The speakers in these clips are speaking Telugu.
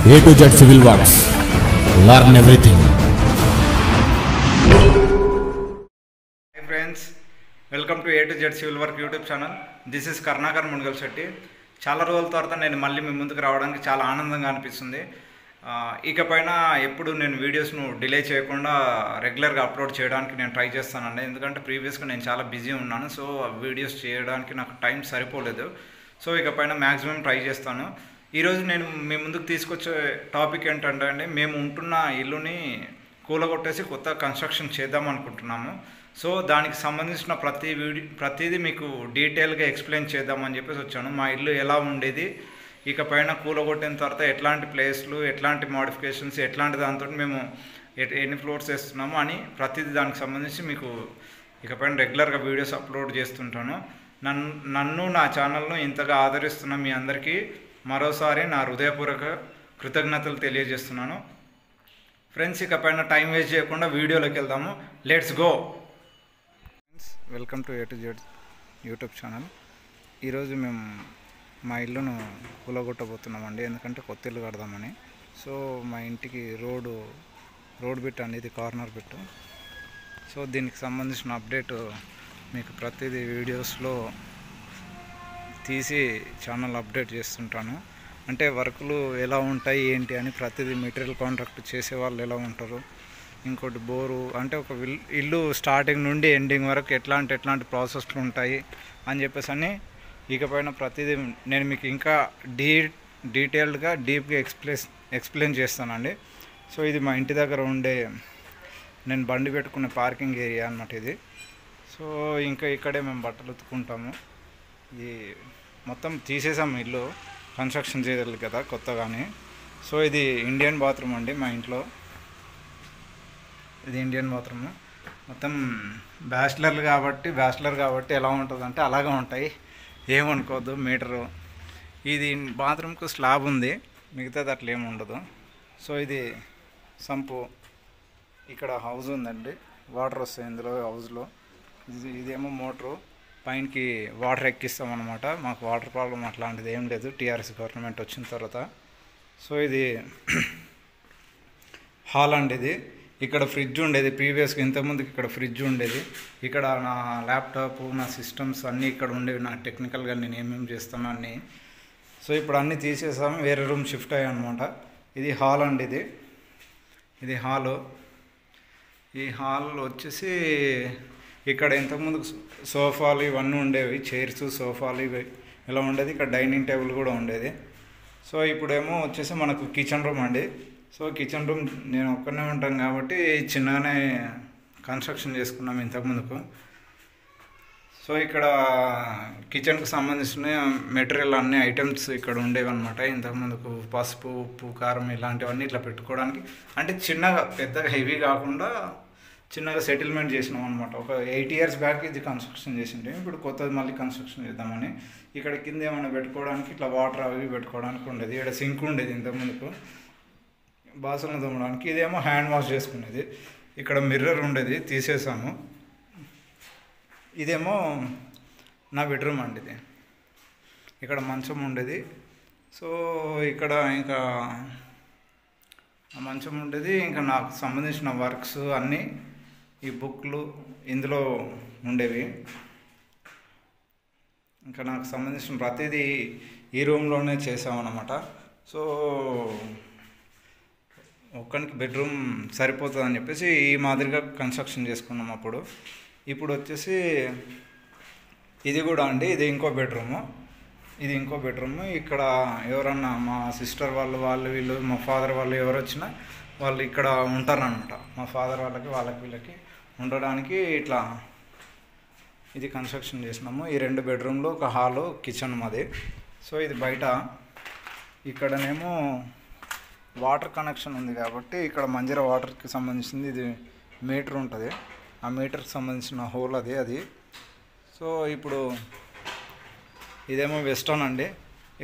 A to Z Civil Works. Learn everything. Hi friends, welcome to A to Z Civil Work YouTube channel. This is Karnakar Mungal Shetty. చాలా రోజుల తర్వాత నేను మళ్ళీ మీ ముందుకు రావడానికి చాలా ఆనందంగా అనిపిస్తుంది. ఇకపైన ఎప్పుడు నేను వీడియోస్ను డిలే చేయకుండా రెగ్యులర్గా అప్లోడ్ చేయడానికి నేను ట్రై చేస్తానండి. ఎందుకంటే ప్రీవియస్గా నేను చాలా బిజీ ఉన్నాను. సో వీడియోస్ చేయడానికి నాకు టైం సరిపోలేదు. సో ఇకపైన మ్యాక్సిమం ట్రై చేస్తాను. ఈరోజు నేను మీ ముందుకు తీసుకొచ్చే టాపిక్ ఏంటంటే అండి, మేము ఉంటున్న ఇల్లుని కూలగొట్టేసి కొత్త కన్స్ట్రక్షన్ చేద్దాం అనుకుంటున్నాము. సో దానికి సంబంధించిన ప్రతిదీ మీకు డీటెయిల్గా ఎక్స్ప్లెయిన్ చేద్దామని చెప్పేసి వచ్చాను. మా ఇల్లు ఎలా ఉండేది, ఇకపైన కూలగొట్టిన తర్వాత ఎట్లాంటి ప్లేస్లు, ఎట్లాంటి మోడిఫికేషన్స్, ఎట్లాంటి దాంతో మేము ఎన్ని ఫ్లోర్స్ వేస్తున్నాము అని ప్రతిదీ దానికి సంబంధించి మీకు ఇకపైన రెగ్యులర్గా వీడియోస్ అప్లోడ్ చేస్తుంటాను. నన్ను నా ఛానల్ను ఇంతగా ఆదరిస్తున్న మీ అందరికీ మరోసారి నా హృదయపూర్వక కృతజ్ఞతలు తెలియజేస్తున్నాను. ఫ్రెండ్స్, ఇకపైన టైం వేస్ట్ చేయకుండా వీడియోలోకి వెళ్దాము. Let's go. Welcome to A to Z YouTube channel. ఈరోజు మేము మా ఇల్లును కూలగొట్టబోతున్నామండి. ఎందుకంటే కొత్త ఇల్లు కడదామని. సో మా ఇంటికి రోడ్ బిట్ అనేది కార్నర్ బిట్. సో దీనికి సంబంధించిన అప్డేట్ మీకు ప్రతిదీ వీడియోస్లో తీసి ఛానల్ అప్డేట్ చేస్తుంటాను. అంటే వర్కులు ఎలా ఉంటాయి ఏంటి అని ప్రతిదీ మెటీరియల్ కాంట్రాక్ట్ చేసే వాళ్ళు ఎలా ఉంటారు, ఇంకోటి బోరు అంటే ఒక ఇల్లు స్టార్టింగ్ నుండి ఎండింగ్ వరకు ఎట్లాంటి ప్రాసెస్లు ఉంటాయి అని చెప్పేసి అని ఇకపైన ప్రతిదీ నేను మీకు ఇంకా డీటెయిల్డ్గా డీప్గా ఎక్స్ప్లెయిన్ చేస్తానండి. సో ఇది మా ఇంటి దగ్గర ఉండే నేను బండి పెట్టుకునే పార్కింగ్ ఏరియా అన్నమాట ఇది. సో ఇంకా ఇక్కడే మేము బట్టలు ఉతుక్కుంటాము. ఇది మొత్తం తీసేసాము, ఇల్లు కన్స్ట్రక్షన్ చేయాలి కదా కొత్తగానే. సో ఇది ఇండియన్ బాత్రూమ్ అండి మా ఇంట్లో. ఇది ఇండియన్ బాత్రూమ్. మొత్తం బ్యాచిలర్ కాబట్టి ఎలా ఉంటుంది అంటే అలాగే ఉంటాయి, ఏమనుకోవద్దు. మీటరు ఇది బాత్రూమ్కు స్లాబ్ ఉంది, మిగతాది అట్లా ఏమి ఉండదు. సో ఇది సంపు, ఇక్కడ హౌస్ ఉందండి, వాటర్ వస్తాయి ఇందులో హౌస్లో. ఇదేమో మోటరు, పైనకి వాటర్ ఎక్కిస్తామన్నమాట. మాకు వాటర్ ప్రాబ్లం అట్లాంటిది ఏం లేదు టీఆర్ఎస్ గవర్నమెంట్ వచ్చిన తర్వాత. సో ఇది హాల్ అండి. ఇది ఇక్కడ ఫ్రిడ్జ్ ఉండేది ప్రీవియస్గా, ఇంతకుముందుకి ఇక్కడ ఫ్రిడ్జ్ ఉండేది. ఇక్కడ నా ల్యాప్టాప్, నా సిస్టమ్స్ అన్నీ ఇక్కడ ఉండేవి. నా టెక్నికల్గా నేను ఏమేమి చేస్తాను అన్నీ. సో ఇప్పుడు అన్నీ తీసేసాము, వేరే రూమ్ షిఫ్ట్ అయ్యాయి అనమాట. ఇది హాల్ అండి. ఇది హాలు. ఈ హాల్ వచ్చేసి ఇక్కడ ఇంతకుముందు సోఫాలు ఇవన్నీ ఉండేవి, చైర్స్, సోఫాలు ఇవి ఇలా ఉండేది. ఇక్కడ డైనింగ్ టేబుల్ కూడా ఉండేది. సో ఇప్పుడేమో వచ్చేసి మనకు కిచెన్ రూమ్ అండి. సో కిచెన్ రూమ్ నేను ఒక్కనే ఉంటాను కాబట్టి చిన్నగానే కన్స్ట్రక్షన్ చేసుకున్నాము ఇంతకుముందుకు. సో ఇక్కడ కిచెన్కి సంబంధించిన మెటీరియల్ అన్ని ఐటమ్స్ ఇక్కడ ఉండేవి అనమాట. ఇంతకుముందుకు పసుపు, ఉప్పు, కారం ఇలాంటివన్నీ ఇట్లా పెట్టుకోవడానికి, అంటే చిన్నగా పెద్దగా హెవీ కాకుండా చిన్నగా సెటిల్మెంట్ చేసినాం అనమాట. ఒక 8 years బ్యాక్ ఇది కన్స్ట్రక్షన్ చేసింటే ఇప్పుడు కొత్తది మళ్ళీ కన్స్ట్రక్షన్ చేద్దామని. ఇక్కడ కింద ఏమైనా పెట్టుకోవడానికి ఇట్లా వాటర్ అవి పెట్టుకోవడానికి ఉండేది. ఇక్కడ సింక్ ఉండేది ఇంతకుముందుకు బాసనలు తోమడానికి. ఇదేమో హ్యాండ్ వాష్ చేసుకునేది. ఇక్కడ మిర్రర్ ఉండేది, తీసేసాము. ఇదేమో నా బెడ్రూమ్ అండి. ఇది ఇక్కడ మంచం ఉండేది. సో ఇక్కడ ఇంకా మంచం ఉండేది. ఇంకా నాకు సంబంధించిన వర్క్స్ అన్నీ ఈ బుక్లు ఇందులో ఉండేవి. ఇంకా నాకు సంబంధించిన ప్రతిదీ ఈ రూమ్లోనే చేసామన్నమాట. సో ఒక్కనికి బెడ్రూమ్ సరిపోతుందని చెప్పేసి ఈ మాదిరిగా కన్స్ట్రక్షన్ చేసుకున్నాం అప్పుడు. ఇప్పుడు వచ్చేసి ఇది కూడా అండి, ఇది ఇంకో బెడ్రూము. ఇక్కడ ఎవరన్నా మా సిస్టర్ వాళ్ళు వీళ్ళు, మా ఫాదర్ వాళ్ళు ఎవరు వచ్చినా వాళ్ళు ఇక్కడ ఉంటారనమాట. మా ఫాదర్ వాళ్ళకి వీళ్ళకి ఉండడానికి ఇట్లా ఇది కన్స్ట్రక్షన్ చేసినాము. ఈ 2 బెడ్రూమ్లు, ఒక హాలు, కిచెన్ మాది. సో ఇది బయట. ఇక్కడనేమో వాటర్ కనెక్షన్ ఉంది కాబట్టి ఇక్కడ మంజీరా వాటర్కి సంబంధించింది ఇది మీటర్ ఉంటుంది. ఆ మీటర్కి సంబంధించిన హోల్ అది. సో ఇప్పుడు ఇదేమో వెస్టర్న్ అండి.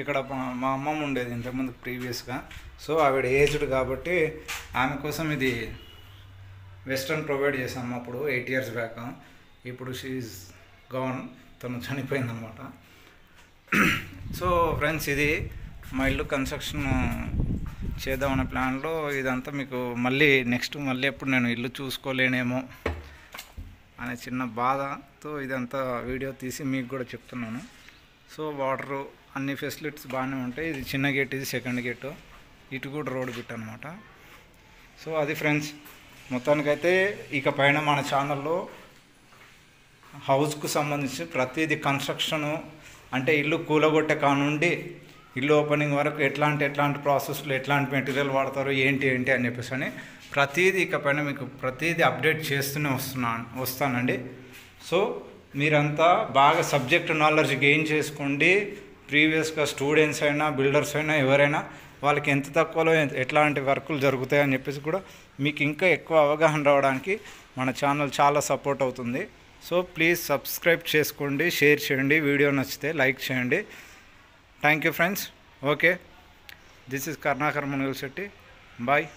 ఇక్కడ మా అమ్మమ్మ ఉండేది ఇంతకుముందు ప్రీవియస్గా. సో ఆవిడ ఏజ్డ్ కాబట్టి ఆమె కోసం ఇది వెస్టర్న్ ప్రొవైడ్ చేసాము అప్పుడు 8 years బ్యాక్. ఇప్పుడు షీఈస్ గాన్, తను చనిపోయిందనమాట. సో ఫ్రెండ్స్, ఇది మా ఇల్లు కన్స్ట్రక్షన్ చేద్దామనే ప్లాన్లో ఇదంతా మీకు మళ్ళీ ఎప్పుడు నేను ఇల్లు చూసుకోలేనేమో అనే చిన్న బాధతో ఇదంతా వీడియో తీసి మీకు కూడా చెప్తున్నాను. సో వాటరు అన్ని ఫెసిలిటీస్ బాగానే ఉంటాయి. ఇది చిన్న గేట్, ఇది సెకండ్ గేటు, ఇటు కూడా రోడ్ బిట్ అనమాట. సో అది ఫ్రెండ్స్, మొత్తానికైతే ఇక పైన మన ఛానల్లో హౌస్కు సంబంధించి ప్రతిదీ కన్స్ట్రక్షను అంటే ఇల్లు కూలగొట్టే కానుండి ఇల్లు ఓపెనింగ్ వరకు ఎట్లాంటి ప్రాసెస్లో ఎట్లాంటి మెటీరియల్ వాడతారు ఏంటి అని చెప్పేసి అని ప్రతిదీ ఇక పైన మీకు ప్రతిదీ అప్డేట్ చేస్తూనే వస్తానండి. సో మీరంతా బాగా సబ్జెక్ట్ నాలెడ్జ్ గెయిన్ చేసుకోండి. ప్రీవియస్గా స్టూడెంట్స్ అయినా బిల్డర్స్ అయినా ఎవరైనా వాళ్ళకి ఎంత తక్కువలో ఎట్లాంటి వర్కులు జరుగుతాయని చెప్పేసి కూడా మీకు ఇంకా ఎక్కువ అవగాహన రావడానికి మన ఛానల్ చాలా సపోర్ట్ అవుతుంది. సో ప్లీజ్ సబ్స్క్రైబ్ చేసుకోండి, షేర్ చేయండి, వీడియో నచ్చితే లైక్ చేయండి. Thank you friends. Okay, this is Karunakar Munugal Shetty. Bye.